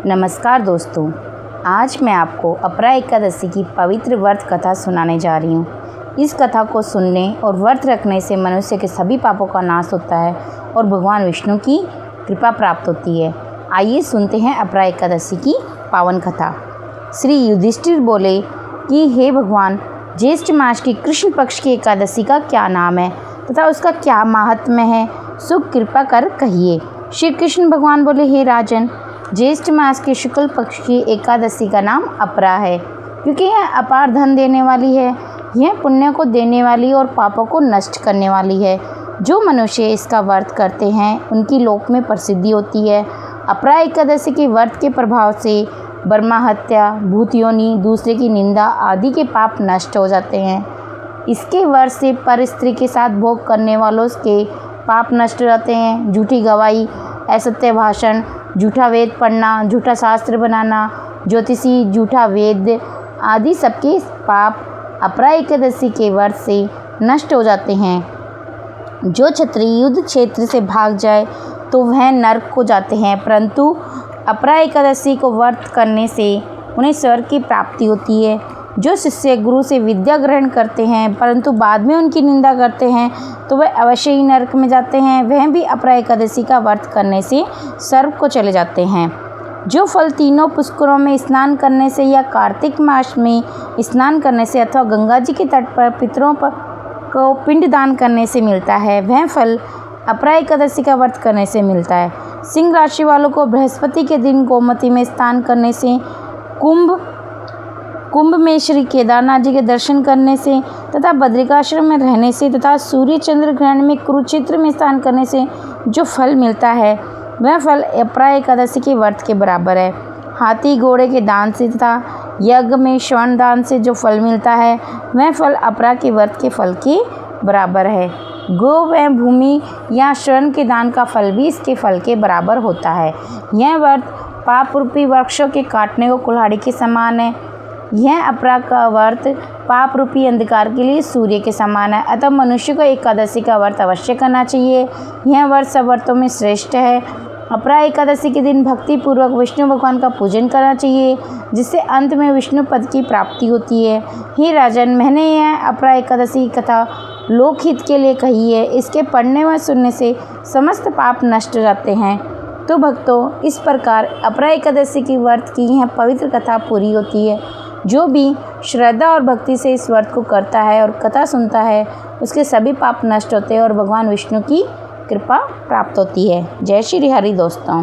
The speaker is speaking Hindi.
नमस्कार दोस्तों, आज मैं आपको अपरा एकादशी की पवित्र व्रत कथा सुनाने जा रही हूँ। इस कथा को सुनने और व्रत रखने से मनुष्य के सभी पापों का नाश होता है और भगवान विष्णु की कृपा प्राप्त होती है। आइए सुनते हैं अपरा एकादशी की पावन कथा। श्री युधिष्ठिर बोले कि हे भगवान, ज्येष्ठ मास की कृष्ण पक्ष की एकादशी का क्या नाम है तथा उसका क्या महात्म्य है, सुख कृपा कर कहिए। श्री कृष्ण भगवान बोले, हे राजन, ज्येष्ठ मास के शुक्ल पक्ष की एकादशी का नाम अपरा है, क्योंकि यह अपार धन देने वाली है। यह पुण्य को देने वाली और पापों को नष्ट करने वाली है। जो मनुष्य इसका व्रत करते हैं उनकी लोक में प्रसिद्धि होती है। अपरा एकादशी के व्रत के प्रभाव से ब्रह्मा हत्या, भूत योनि, दूसरे की निंदा आदि के पाप नष्ट हो जाते हैं। इसके व्रत से पर स्त्री के साथ भोग करने वालों के पाप नष्ट हो जाते हैं। झूठी गवाही, असत्य भाषण, झूठा वेद पढ़ना, झूठा शास्त्र बनाना, ज्योतिषी, झूठा वेद आदि सबके पाप अपरा एकादशी के व्रत से नष्ट हो जाते हैं। जो क्षत्रिय युद्ध क्षेत्र से भाग जाए तो वह नरक को जाते हैं, परंतु अपरा एकादशी को व्रत करने से उन्हें स्वर्ग की प्राप्ति होती है। जो शिष्य गुरु से विद्या ग्रहण करते हैं परंतु बाद में उनकी निंदा करते हैं तो वह अवश्य ही नरक में जाते हैं। वह भी अपरा एकादशी का व्रत करने से स्वर्ग को चले जाते हैं। जो फल तीनों पुष्करों में स्नान करने से या कार्तिक मास में स्नान करने से अथवा गंगा जी के तट पर पितरों को पिंड दान करने से मिलता है, वह फल अपरा एकादशी का व्रत करने से मिलता है। सिंह राशि वालों को बृहस्पति के दिन गोमती में स्नान करने से, कुंभ में श्री केदारनाथ जी के दर्शन करने से तथा बद्रिकाश्रम में रहने से तथा सूर्य चंद्र ग्रहण में कुरुक्षेत्र में स्नान करने से जो फल मिलता है वह फल अपरा एकादशी के व्रत के बराबर है। हाथी घोड़े के दान से तथा यज्ञ में स्वर्ण दान से जो फल मिलता है वह फल अपरा के व्रत के फल के बराबर है। गो व भूमि या स्वर्ण के दान का फल भी इसके फल के बराबर होता है। यह व्रत पाप रूपी वृक्षों के काटने को कुल्हाड़ी के समान है। यह अपरा का व्रत पाप रूपी अंधकार के लिए सूर्य के समान है। अतः मनुष्य को एकादशी का व्रत अवश्य करना चाहिए। यह व्रत सब व्रतों में श्रेष्ठ है। अपरा एकादशी के दिन भक्ति पूर्वक विष्णु भगवान का पूजन करना चाहिए, जिससे अंत में विष्णु पद की प्राप्ति होती है। हे राजन, मैंने यह अपरा एकादशी की कथा लोकहित के लिए कही है। इसके पढ़ने व सुनने से समस्त पाप नष्ट हो जाते हैं। तो भक्तों, इस प्रकार अपरा एकादशी की व्रत की यह पवित्र कथा पूरी होती है। जो भी श्रद्धा और भक्ति से इस व्रत को करता है और कथा सुनता है उसके सभी पाप नष्ट होते हैं और भगवान विष्णु की कृपा प्राप्त होती है। जय श्री हरि दोस्तों।